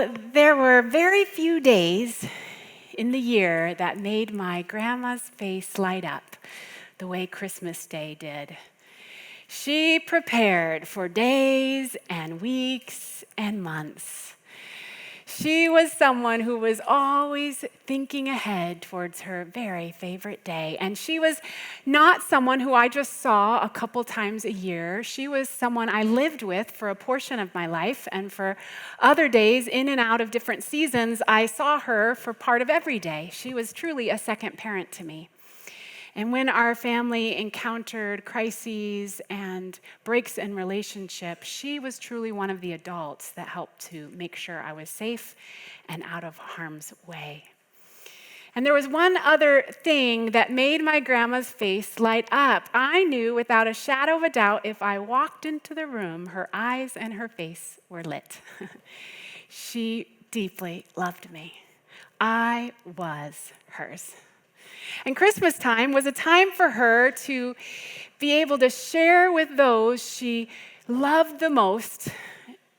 Well, there were very few days in the year that made my grandma's face light up the way Christmas Day did. She prepared for days and weeks and months. She was someone who was always thinking ahead towards her very favorite day. And she was not someone who I just saw a couple times a year. She was someone I lived with for a portion of my life. And for other days, in and out of different seasons, I saw her for part of every day. She was truly a second parent to me. And when our family encountered crises and breaks in relationship, she was truly one of the adults that helped to make sure I was safe and out of harm's way. And there was one other thing that made my grandma's face light up. I knew without a shadow of a doubt, if I walked into the room, her eyes and her face were lit. She deeply loved me. I was hers. And Christmas time was a time for her to be able to share with those she loved the most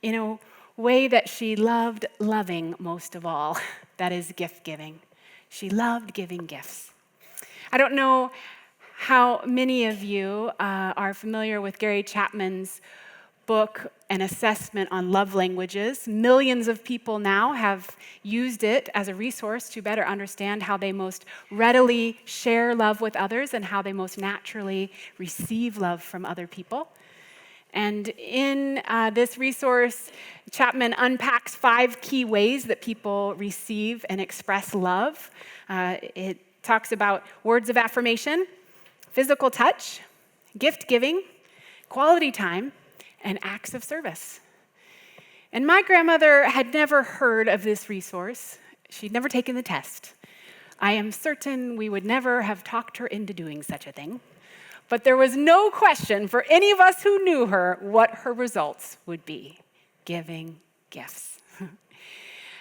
in a way that she loved loving most of all. That is gift giving. She loved giving gifts. I don't know how many of you are familiar with Gary Chapman's book, An Assessment on Love Languages. Millions of people now have used it as a resource to better understand how they most readily share love with others and how they most naturally receive love from other people. And in this resource, Chapman unpacks 5 key ways that people receive and express love. It talks about words of affirmation, physical touch, gift giving, quality time, and acts of service. And my grandmother had never heard of this resource. She'd never taken the test. I am certain we would never have talked her into doing such a thing. But there was no question for any of us who knew her what her results would be: giving gifts.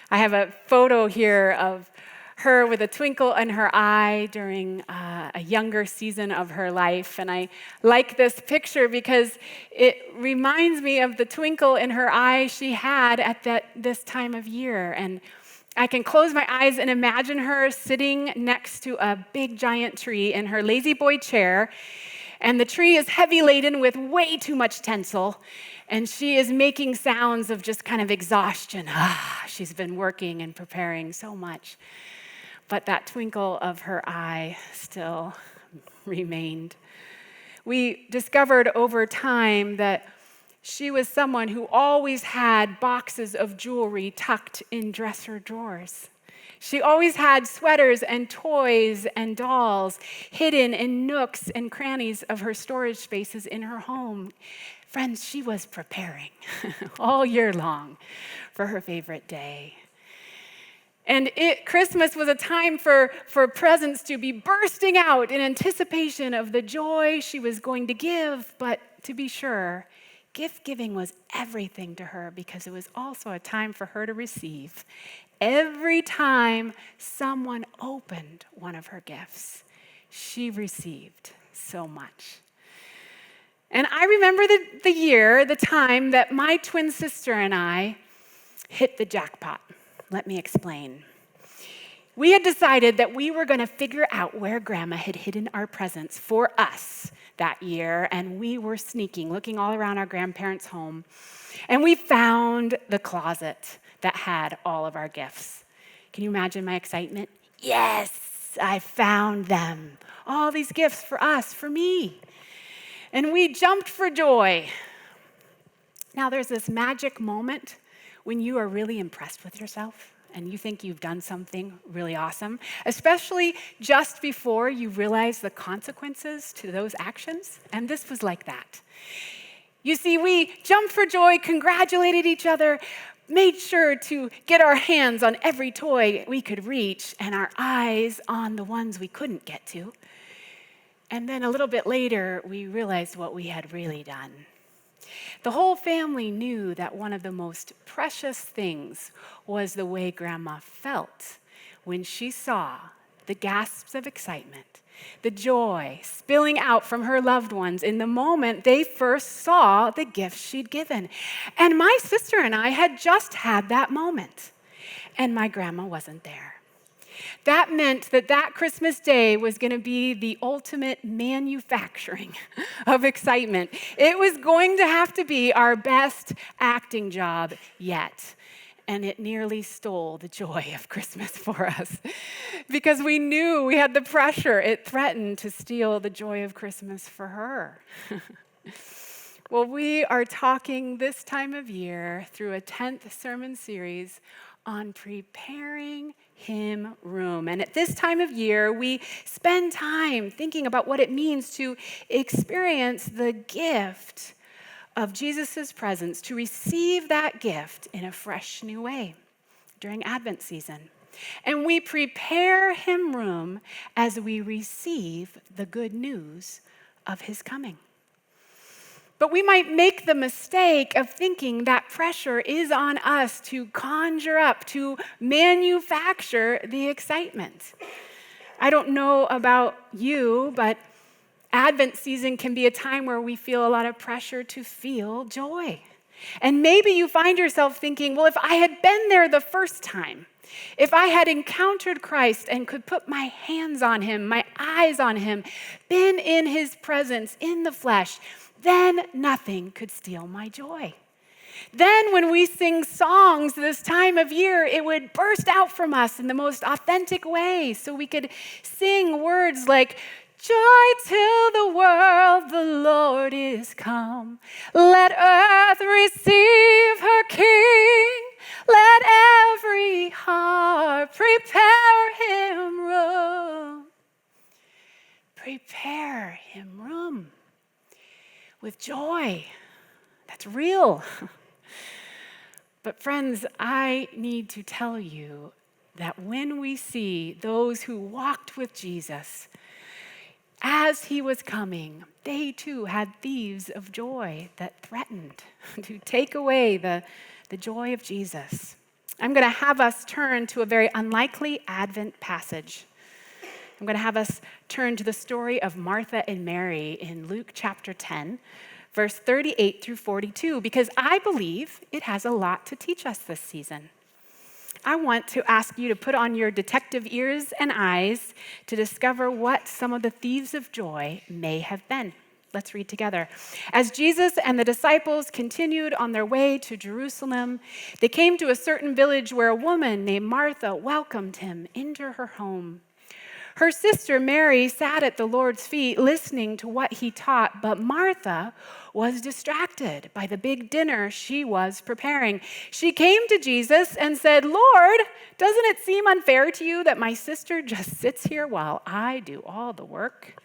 I have a photo here of her with a twinkle in her eye during a younger season of her life. And I like this picture because it reminds me of the twinkle in her eye she had at this time of year. And I can close my eyes and imagine her sitting next to a big giant tree in her lazy boy chair. And the tree is heavy laden with way too much tinsel. And she is making sounds of just kind of exhaustion. She's been working and preparing so much. But that twinkle of her eye still remained. We discovered over time that she was someone who always had boxes of jewelry tucked in dresser drawers. She always had sweaters and toys and dolls hidden in nooks and crannies of her storage spaces in her home. Friends, she was preparing all year long for her favorite day. And Christmas was a time for presents to be bursting out in anticipation of the joy she was going to give. But to be sure, gift giving was everything to her because it was also a time for her to receive. Every time someone opened one of her gifts, she received so much. And I remember the time that my twin sister and I hit the jackpot. Let me explain. We had decided that we were going to figure out where Grandma had hidden our presents for us that year, and we were sneaking, looking all around our grandparents' home, and we found the closet that had all of our gifts. Can you imagine my excitement? Yes, I found them. All these gifts for us, for me. And we jumped for joy. Now, there's this magic moment when you are really impressed with yourself and you think you've done something really awesome, especially just before you realize the consequences to those actions. And this was like that. You see, we jumped for joy, congratulated each other, made sure to get our hands on every toy we could reach and our eyes on the ones we couldn't get to. And then a little bit later, we realized what we had really done. The whole family knew that one of the most precious things was the way Grandma felt when she saw the gasps of excitement the joy spilling out from her loved ones in the moment they first saw the gifts she'd given. And my sister and I had just had that moment, and my grandma wasn't there. That meant that Christmas day was going to be the ultimate manufacturing of excitement. It was going to have to be our best acting job yet. And it nearly stole the joy of Christmas for us because we knew we had the pressure. It threatened to steal the joy of Christmas for her. Well, we are talking this time of year through a 10th sermon series on preparing him room. And at this time of year, we spend time thinking about what it means to experience the gift of Jesus' presence, to receive that gift in a fresh new way during Advent season. And we prepare him room as we receive the good news of his coming. But we might make the mistake of thinking that pressure is on us to conjure up, to manufacture the excitement. I don't know about you, but Advent season can be a time where we feel a lot of pressure to feel joy. And maybe you find yourself thinking, well, if I had been there the first time, if I had encountered Christ and could put my hands on him, my eyes on him, been in his presence in the flesh, then nothing could steal my joy. Then when we sing songs this time of year, it would burst out from us in the most authentic way. So we could sing words like, joy to the world, the Lord is come. Let earth receive her King. Let every heart prepare him room. Prepare him room with joy. That's real. But friends, I need to tell you that when we see those who walked with Jesus, as he was coming, they too had thieves of joy that threatened to take away the joy of Jesus. I'm going to have us turn to a very unlikely Advent passage. I'm going to have us turn to the story of Martha and Mary in Luke chapter 10, verse 38 through 42, because I believe it has a lot to teach us this season. I want to ask you to put on your detective ears and eyes to discover what some of the thieves of joy may have been. Let's read together. As Jesus and the disciples continued on their way to Jerusalem, they came to a certain village where a woman named Martha welcomed him into her home. Her sister Mary sat at the Lord's feet listening to what he taught, but Martha was distracted by the big dinner she was preparing. She came to Jesus and said, "Lord, doesn't it seem unfair to you that my sister just sits here while I do all the work?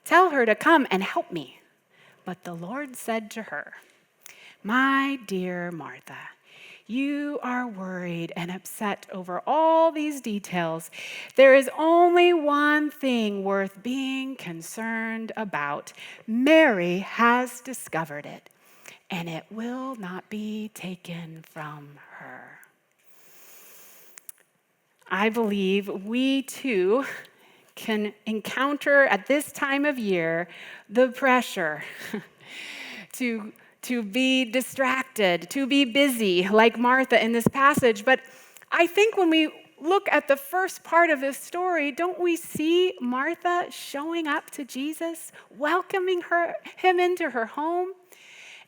Tell her to come and help me." But the Lord said to her, "My dear Martha, you are worried and upset over all these details. There is only one thing worth being concerned about. Mary has discovered it, and it will not be taken from her." I believe we too can encounter at this time of year the pressure to be distracted, to be busy, like Martha in this passage. But I think when we look at the first part of this story, don't we see Martha showing up to Jesus, welcoming him into her home?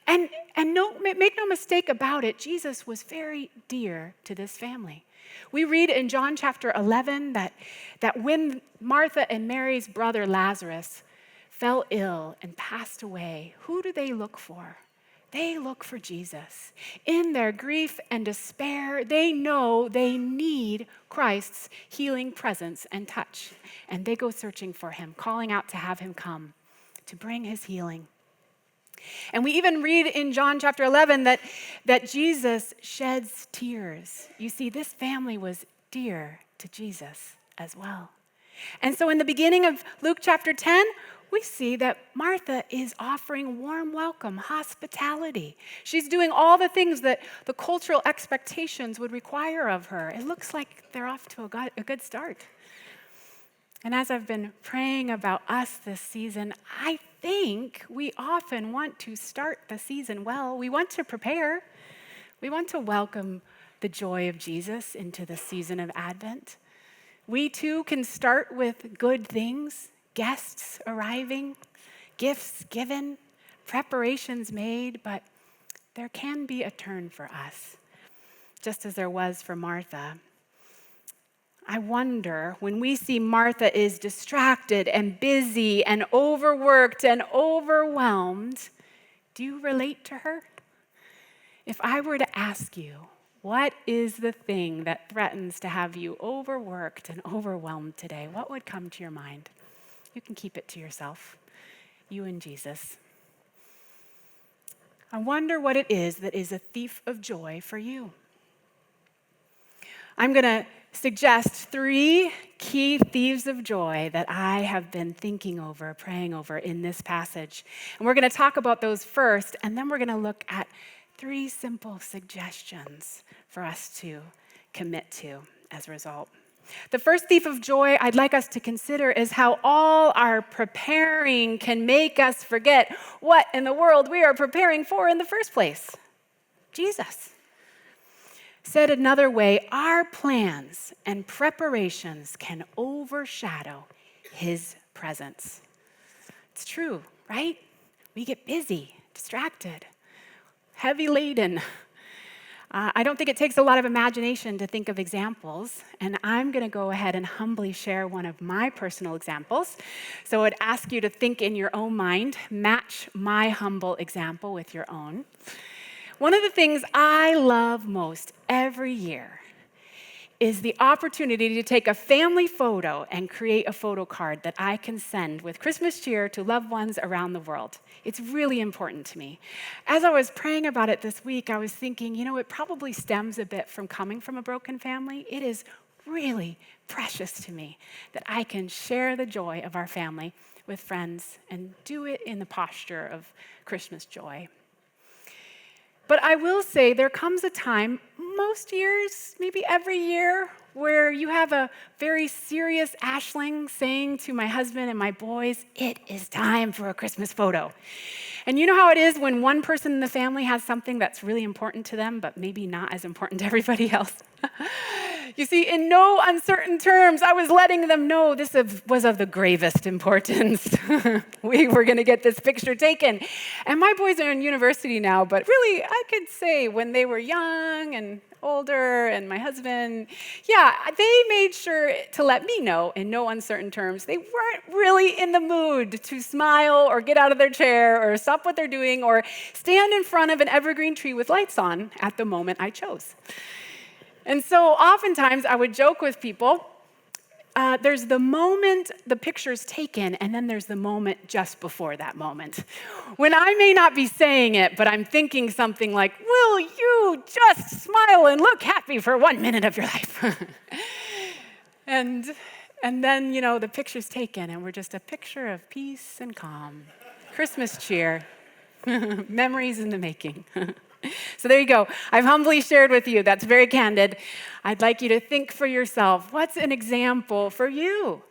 And make no mistake about it, Jesus was very dear to this family. We read in John chapter 11 that when Martha and Mary's brother Lazarus fell ill and passed away, who do they look for? They look for Jesus. In their grief and despair, they know they need Christ's healing presence and touch. And they go searching for him, calling out to have him come to bring his healing. And we even read in John chapter 11 that Jesus sheds tears. You see, this family was dear to Jesus as well. And so in the beginning of Luke chapter 10, we see that Martha is offering warm welcome, hospitality. She's doing all the things that the cultural expectations would require of her. It looks like they're off to a good start. And as I've been praying about us this season, I think we often want to start the season well. We want to prepare. We want to welcome the joy of Jesus into the season of Advent. We too can start with good things, guests arriving, gifts given, preparations made, but there can be a turn for us, just as there was for Martha. I wonder, when we see Martha is distracted and busy and overworked and overwhelmed, do you relate to her? If I were to ask you, what is the thing that threatens to have you overworked and overwhelmed today? What would come to your mind? You can keep it to yourself, you and Jesus. I wonder what it is that is a thief of joy for you. I'm going to suggest 3 key thieves of joy that I have been thinking over, praying over in this passage. And we're going to talk about those first, and then we're going to look at 3 simple suggestions for us to commit to as a result. The first thief of joy I'd like us to consider is how all our preparing can make us forget what in the world we are preparing for in the first place. Jesus. Said another way, our plans and preparations can overshadow his presence. It's true, right? We get busy, distracted, heavy laden. I don't think it takes a lot of imagination to think of examples, and I'm going to go ahead and humbly share one of my personal examples. So I'd ask you to think in your own mind, match my humble example with your own. One of the things I love most every year is the opportunity to take a family photo and create a photo card that I can send with Christmas cheer to loved ones around the world. It's really important to me. As I was praying about it this week, I was thinking, it probably stems a bit from coming from a broken family. It is really precious to me that I can share the joy of our family with friends and do it in the posture of Christmas joy. But I will say there comes a time, most years, maybe every year, where you have a very serious Ashling saying to my husband and my boys, it is time for a Christmas photo. And you know how it is when one person in the family has something that's really important to them, but maybe not as important to everybody else? You see, in no uncertain terms, I was letting them know this was of the gravest importance. We were going to get this picture taken. And my boys are in university now, but really, I could say when they were young and older, and my husband, they made sure to let me know in no uncertain terms they weren't really in the mood to smile or get out of their chair or stop what they're doing or stand in front of an evergreen tree with lights on at the moment I chose. And so oftentimes I would joke with people, there's the moment the picture's taken, and then there's the moment just before that moment. When I may not be saying it, but I'm thinking something like, will you just smile and look happy for 1 minute of your life? and then, the picture's taken, and we're just a picture of peace and calm. Christmas cheer. Memories in the making. So there you go. I've humbly shared with you. That's very candid. I'd like you to think for yourself, what's an example for you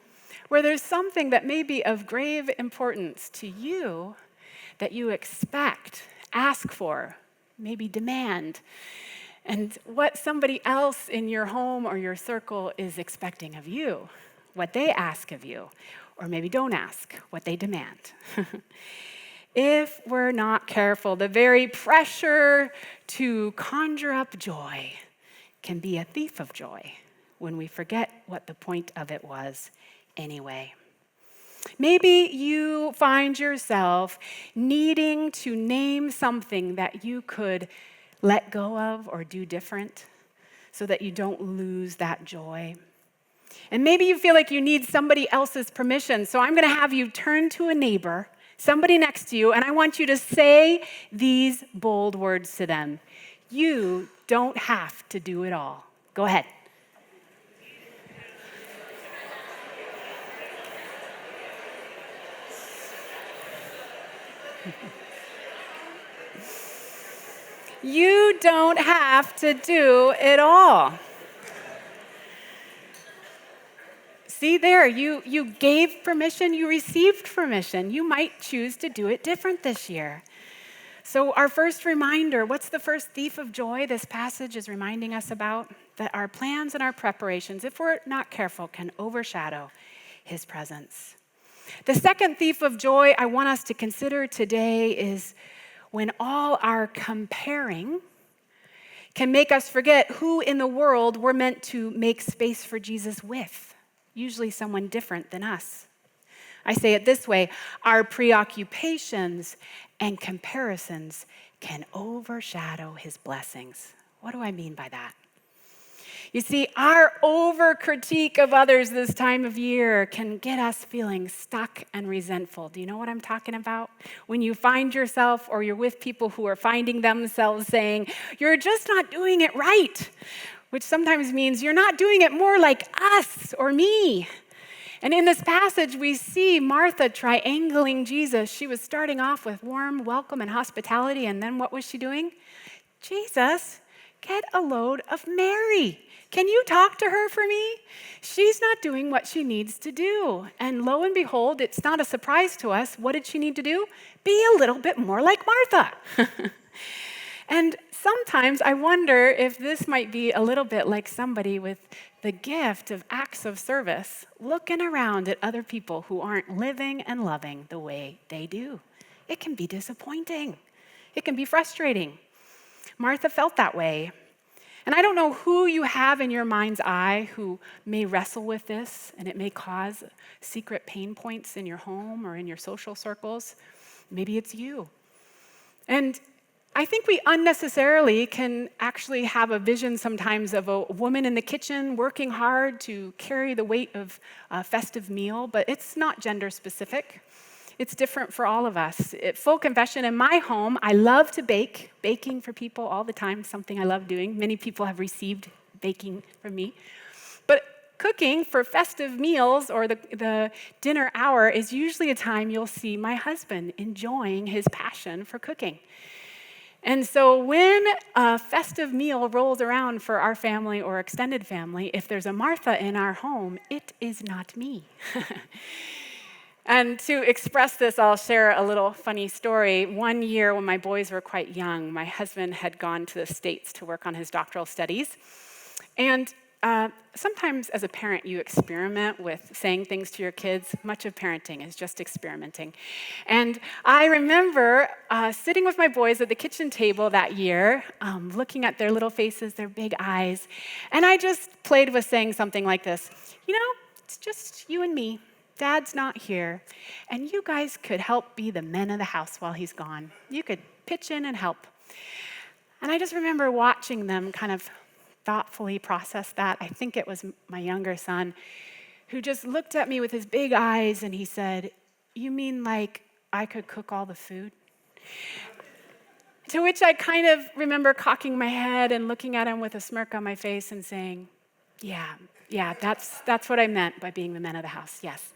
where there's something that may be of grave importance to you that you expect, ask for, maybe demand, and what somebody else in your home or your circle is expecting of you, what they ask of you, or maybe don't ask, what they demand. If we're not careful, the very pressure to conjure up joy can be a thief of joy when we forget what the point of it was anyway. Maybe you find yourself needing to name something that you could let go of or do different so that you don't lose that joy. And maybe you feel like you need somebody else's permission, so I'm going to have you turn to a neighbor, somebody next to you, and I want you to say these bold words to them. You don't have to do it all. Go ahead. You don't have to do it all. See there, you gave permission, you received permission. You might choose to do it different this year. So our first reminder, what's the first thief of joy this passage is reminding us about? That our plans and our preparations, if we're not careful, can overshadow his presence. The second thief of joy I want us to consider today is when all our comparing can make us forget who in the world we're meant to make space for Jesus with, usually someone different than us. I say it this way, our preoccupations and comparisons can overshadow his blessings. What do I mean by that? You see, our over-critique of others this time of year can get us feeling stuck and resentful. Do you know what I'm talking about? When you find yourself or you're with people who are finding themselves saying, you're just not doing it right, which sometimes means you're not doing it more like us or me. And in this passage, we see Martha triangling Jesus. She was starting off with warm welcome and hospitality, and then what was she doing? Jesus, get a load of Mary. Can you talk to her for me? She's not doing what she needs to do. And lo and behold, it's not a surprise to us. What did she need to do? Be a little bit more like Martha. And sometimes I wonder if this might be a little bit like somebody with the gift of acts of service, looking around at other people who aren't living and loving the way they do. It can be disappointing. It can be frustrating. Martha felt that way. And I don't know who you have in your mind's eye who may wrestle with this, and it may cause secret pain points in your home or in your social circles. Maybe it's you. And I think we unnecessarily can actually have a vision sometimes of a woman in the kitchen working hard to carry the weight of a festive meal, but it's not gender specific. It's different for all of us. Full confession, in my home, I love to bake. Baking for people all the time, something I love doing. Many people have received baking from me. But cooking for festive meals or the dinner hour is usually a time you'll see my husband enjoying his passion for cooking. And so when a festive meal rolls around for our family or extended family, if there's a Martha in our home, it is not me. And to express this, I'll share a little funny story. One year when my boys were quite young, my husband had gone to the States to work on his doctoral studies. And sometimes as a parent, you experiment with saying things to your kids. Much of parenting is just experimenting. And I remember sitting with my boys at the kitchen table that year, looking at their little faces, their big eyes. And I just played with saying something like this, it's just you and me. Dad's not here, and you guys could help be the men of the house while he's gone. You could pitch in and help. And I just remember watching them kind of thoughtfully process that. I think it was my younger son who just looked at me with his big eyes and he said, "You mean like I could cook all the food?" To which I kind of remember cocking my head and looking at him with a smirk on my face and saying, yeah, that's what I meant by being the men of the house, yes.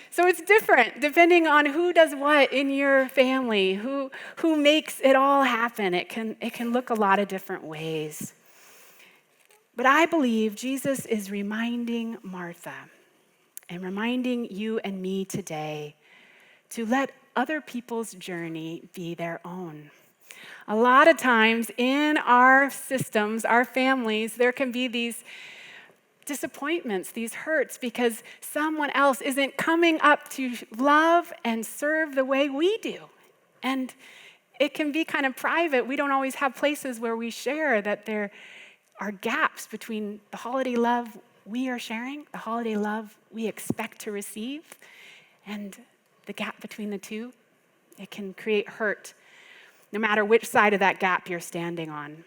So it's different depending on who does what in your family, who makes it all happen. It can look a lot of different ways. But I believe Jesus is reminding Martha and reminding you and me today to let other people's journey be their own. A lot of times in our systems, our families, there can be these disappointments, these hurts, because someone else isn't coming up to love and serve the way we do. And it can be kind of private. We don't always have places where we share that there are gaps between the holiday love we are sharing, the holiday love we expect to receive, and the gap between the two. It can create hurt, no matter which side of that gap you're standing on.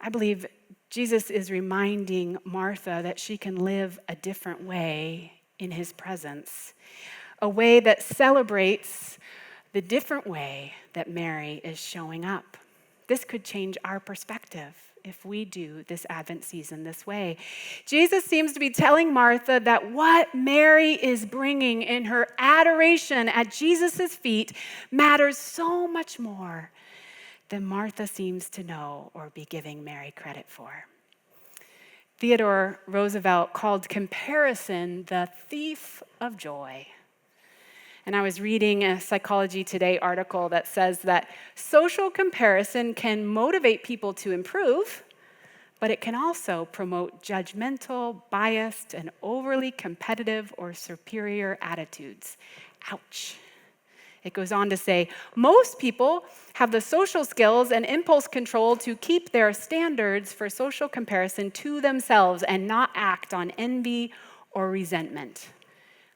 I believe Jesus is reminding Martha that she can live a different way in his presence, a way that celebrates the different way that Mary is showing up. This could change our perspective if we do this Advent season this way. Jesus seems to be telling Martha that what Mary is bringing in her adoration at Jesus' feet matters so much more than Martha seems to know or be giving Mary credit for. Theodore Roosevelt called comparison the thief of joy. And I was reading a Psychology Today article that says that social comparison can motivate people to improve, but it can also promote judgmental, biased, and overly competitive or superior attitudes. Ouch. It goes on to say, most people have the social skills and impulse control to keep their standards for social comparison to themselves and not act on envy or resentment.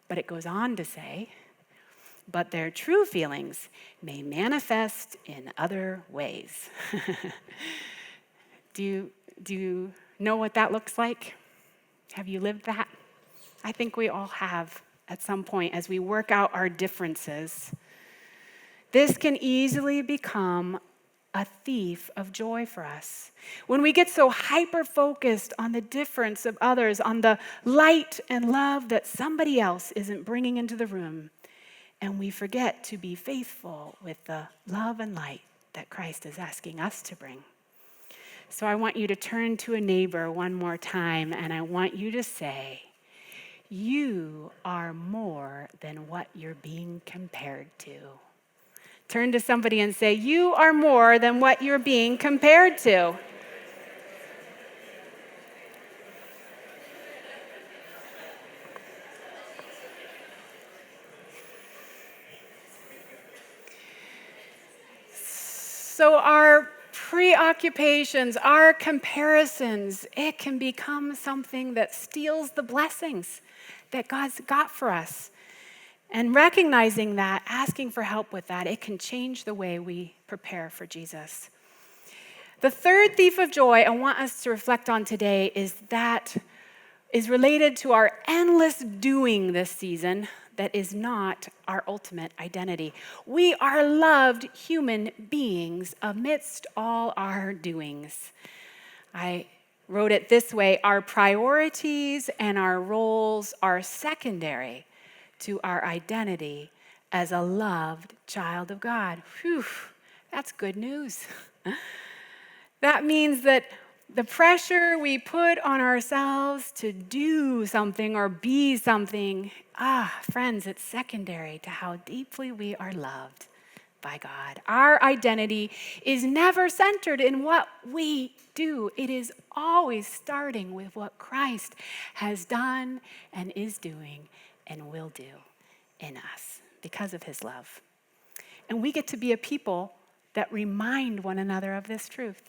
But it goes on to say, but their true feelings may manifest in other ways. Do you know what that looks like? Have you lived that? I think we all have at some point as we work out our differences. This can easily become a thief of joy for us. When we get so hyper-focused on the difference of others, on the light and love that somebody else isn't bringing into the room, and we forget to be faithful with the love and light that Christ is asking us to bring. So I want you to turn to a neighbor one more time, and I want you to say, you are more than what you're being compared to. Turn to somebody and say, you are more than what you're being compared to. So our preoccupations, our comparisons, it can become something that steals the blessings that God's got for us. And recognizing that, asking for help with that, it can change the way we prepare for Jesus. The third thief of joy I want us to reflect on today is related to our endless doing this season that is not our ultimate identity. We are loved human beings amidst all our doings. I wrote it this way, our priorities and our roles are secondary to our identity as a loved child of God. Whew, that's good news. That means that the pressure we put on ourselves to do something or be something, friends, it's secondary to how deeply we are loved by God. Our identity is never centered in what we do. It is always starting with what Christ has done and is doing and will do in us because of his love. And we get to be a people that remind one another of this truth.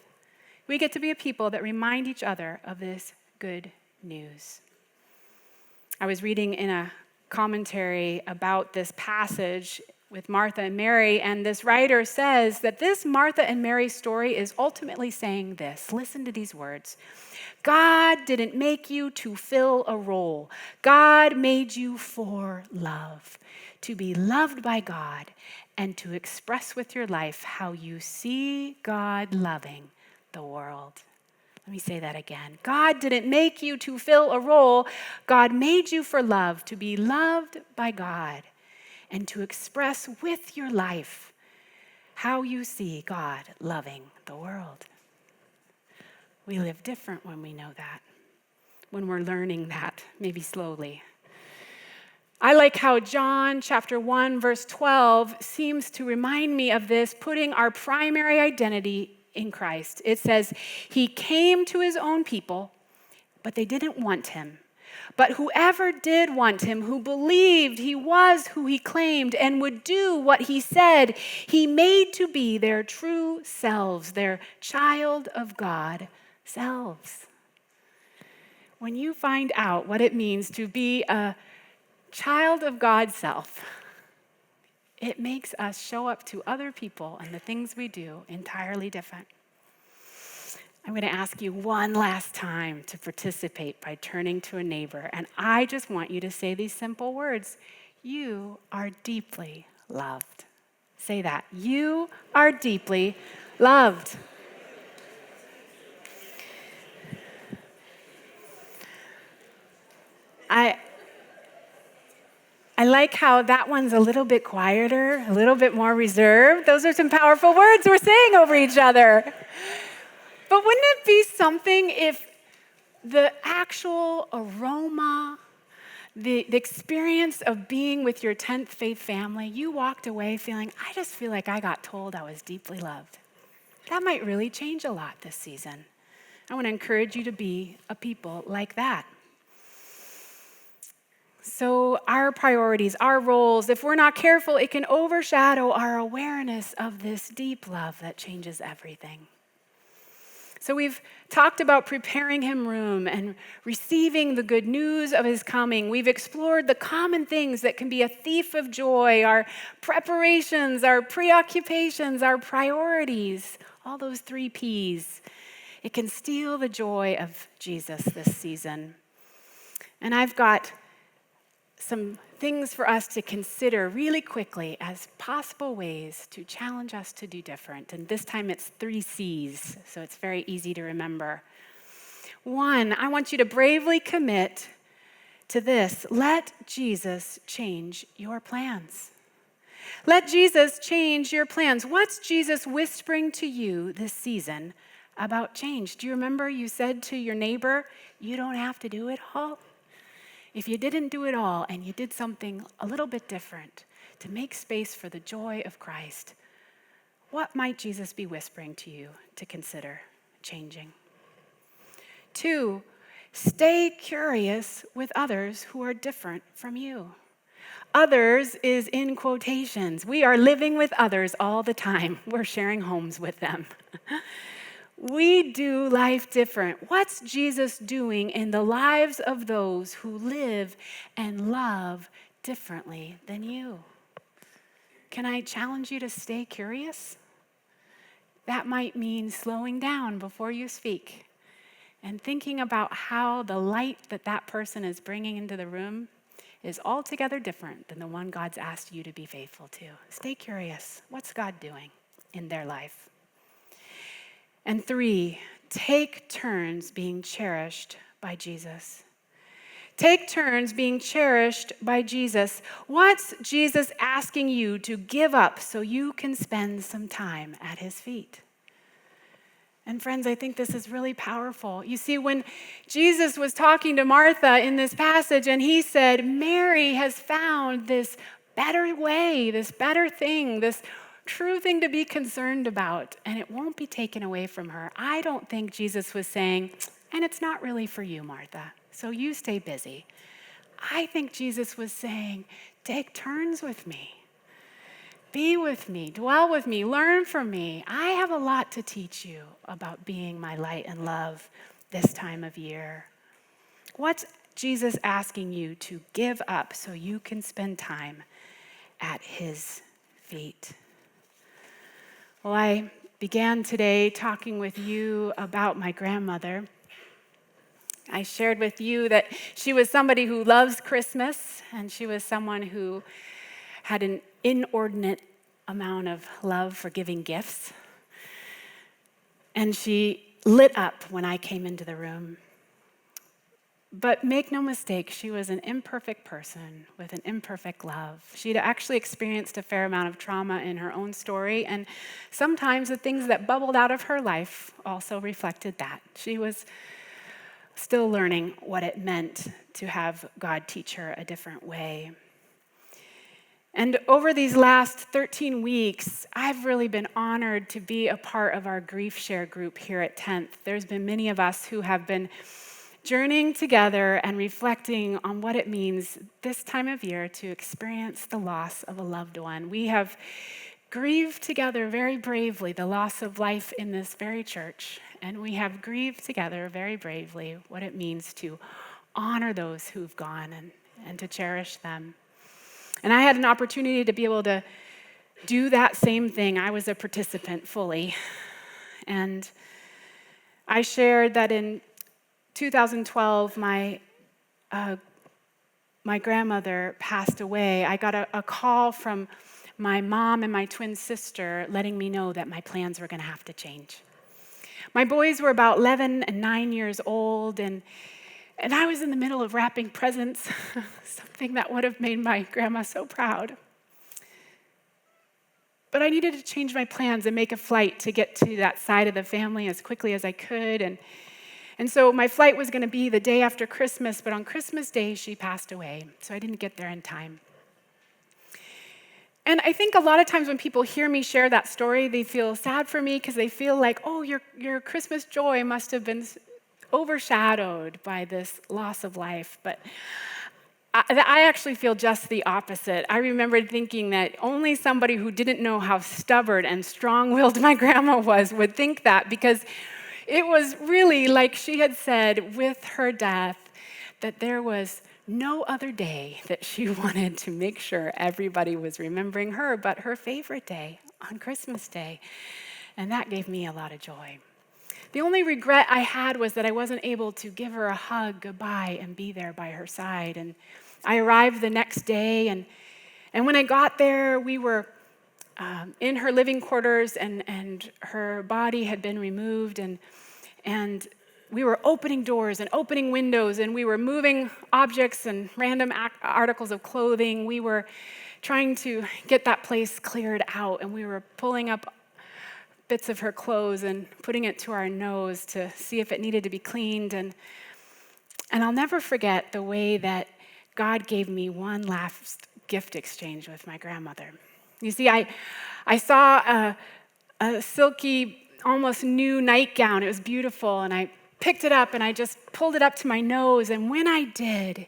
We get to be a people that remind each other of this good news. I was reading in a commentary about this passage with Martha and Mary, and this writer says that this Martha and Mary story is ultimately saying this. Listen to these words. God didn't make you to fill a role. God made you for love, to be loved by God and to express with your life how you see God loving the world. Let me say that again. God didn't make you to fill a role. God made you for love, to be loved by God and to express with your life how you see God loving the world. We live different when we know that, when we're learning that, maybe slowly. I like how John chapter 1, verse 12 seems to remind me of this, putting our primary identity in Christ. It says, he came to his own people, but they didn't want him. But whoever did want him, who believed he was who he claimed and would do what he said, he made to be their true selves, their child of God selves. When you find out what it means to be a child of God's self, it makes us show up to other people and the things we do entirely different. I'm going to ask you one last time to participate by turning to a neighbor, and I just want you to say these simple words. You are deeply loved. Say that. You are deeply loved. I like how that one's a little bit quieter, a little bit more reserved. Those are some powerful words we're saying over each other. But wouldn't it be something if the actual aroma, the experience of being with your 10th faith family, you walked away feeling, I just feel like I got told I was deeply loved. That might really change a lot this season. I want to encourage you to be a people like that. So our priorities, our roles, if we're not careful, it can overshadow our awareness of this deep love that changes everything. So we've talked about preparing him room and receiving the good news of his coming. We've explored the common things that can be a thief of joy, our preparations, our preoccupations, our priorities, all those 3 Ps. It can steal the joy of Jesus this season. And I've got some things for us to consider really quickly as possible ways to challenge us to do different. And this time it's 3 C's, so it's very easy to remember. 1, I want you to bravely commit to this. Let Jesus change your plans. Let Jesus change your plans. What's Jesus whispering to you this season about change? Do you remember you said to your neighbor, you don't have to do it all? If you didn't do it all and you did something a little bit different to make space for the joy of Christ, what might Jesus be whispering to you to consider changing? 2, stay curious with others who are different from you. Others is in quotations. We are living with others all the time. We're sharing homes with them. We do life different. What's Jesus doing in the lives of those who live and love differently than you? Can I challenge you to stay curious? That might mean slowing down before you speak and thinking about how the light that that person is bringing into the room is altogether different than the one God's asked you to be faithful to. Stay curious. What's God doing in their life? And 3, take turns being cherished by Jesus. Take turns being cherished by Jesus. What's Jesus asking you to give up so you can spend some time at his feet? And friends, I think this is really powerful. You see, when Jesus was talking to Martha in this passage and he said, Mary has found this better way, this better thing, this true thing to be concerned about, and it won't be taken away from her. I don't think Jesus was saying, and it's not really for you, Martha, so you stay busy. I think Jesus was saying, take turns with me. Be with me, dwell with me, learn from me. I have a lot to teach you about being my light and love this time of year. What's Jesus asking you to give up so you can spend time at his feet? Well, I began today talking with you about my grandmother. I shared with you that she was somebody who loves Christmas, and she was someone who had an inordinate amount of love for giving gifts. And she lit up when I came into the room. But make no mistake, she was an imperfect person with an imperfect love. She'd actually experienced a fair amount of trauma in her own story, and sometimes the things that bubbled out of her life also reflected that. She was still learning what it meant to have God teach her a different way. And over these last 13 weeks, I've really been honored to be a part of our grief share group here at 10th. There's been many of us who have been journeying together and reflecting on what it means this time of year to experience the loss of a loved one. We have grieved together very bravely the loss of life in this very church, and we have grieved together very bravely what it means to honor those who've gone and to cherish them. And I had an opportunity to be able to do that same thing. I was a participant fully. And I shared that in 2012, my grandmother passed away. I got a call from my mom and my twin sister letting me know that my plans were going to have to change. My boys were about 11 and 9 years old, and I was in the middle of wrapping presents, something that would have made my grandma so proud. But I needed to change my plans and make a flight to get to that side of the family as quickly as I could. And And so my flight was going to be the day after Christmas, but on Christmas Day, she passed away. So I didn't get there in time. And I think a lot of times when people hear me share that story, they feel sad for me because they feel like, oh, your Christmas joy must have been overshadowed by this loss of life. But I actually feel just the opposite. I remember thinking that only somebody who didn't know how stubborn and strong-willed my grandma was would think that, because it was really, like she had said with her death, that there was no other day that she wanted to make sure everybody was remembering her but her favorite day, on Christmas Day. And that gave me a lot of joy. The only regret I had was that I wasn't able to give her a hug goodbye and be there by her side. And I arrived the next day, and when I got there, we were in her living quarters, and her body had been removed, and we were opening doors and opening windows, and we were moving objects and random articles of clothing. We were trying to get that place cleared out, and we were pulling up bits of her clothes and putting it to our nose to see if it needed to be cleaned. And I'll never forget the way that God gave me one last gift exchange with my grandmother. You see, I saw a silky, almost new nightgown. It was beautiful, and I picked it up and I just pulled it up to my nose. And when I did,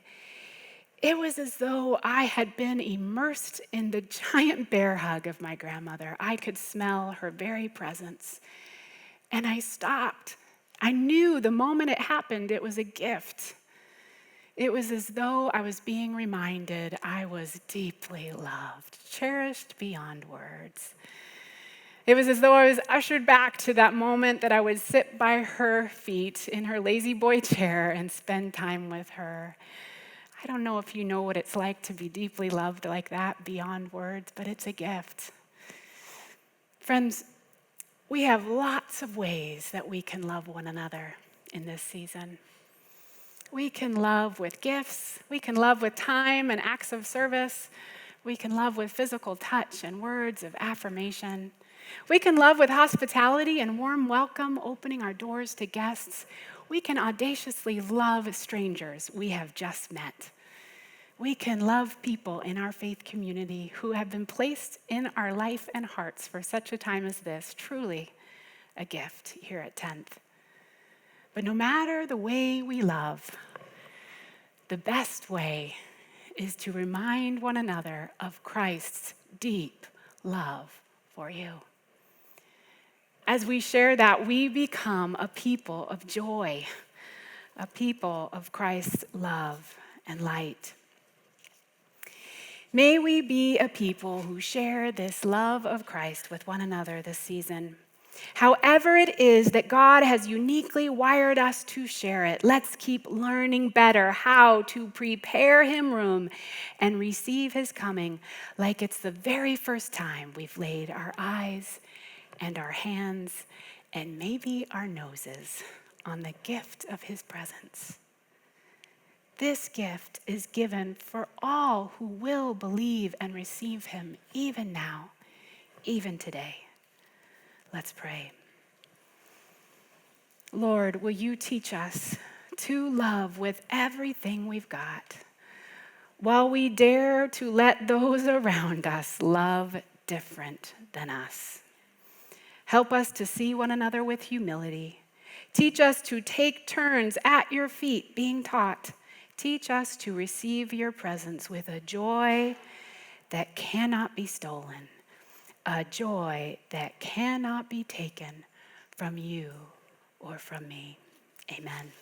it was as though I had been immersed in the giant bear hug of my grandmother. I could smell her very presence. And I stopped. I knew the moment it happened, it was a gift. It was as though I was being reminded I was deeply loved, cherished beyond words. It was as though I was ushered back to that moment that I would sit by her feet in her lazy boy chair and spend time with her. I don't know if you know what it's like to be deeply loved like that beyond words, but it's a gift. Friends, we have lots of ways that we can love one another in this season. We can love with gifts. We can love with time and acts of service. We can love with physical touch and words of affirmation. We can love with hospitality and warm welcome, opening our doors to guests. We can audaciously love strangers we have just met. We can love people in our faith community who have been placed in our life and hearts for such a time as this. Truly a gift here at 10th. But no matter the way we love, the best way is to remind one another of Christ's deep love for you. As we share that, we become a people of joy, a people of Christ's love and light. May we be a people who share this love of Christ with one another this season. However it is that God has uniquely wired us to share it, let's keep learning better how to prepare him room and receive his coming like it's the very first time we've laid our eyes and our hands and maybe our noses on the gift of his presence. This gift is given for all who will believe and receive him, even now, even today. Let's pray. Lord, will you teach us to love with everything we've got, while we dare to let those around us love different than us. Help us to see one another with humility. Teach us to take turns at your feet being taught. Teach us to receive your presence with a joy that cannot be stolen, a joy that cannot be taken from you or from me. Amen.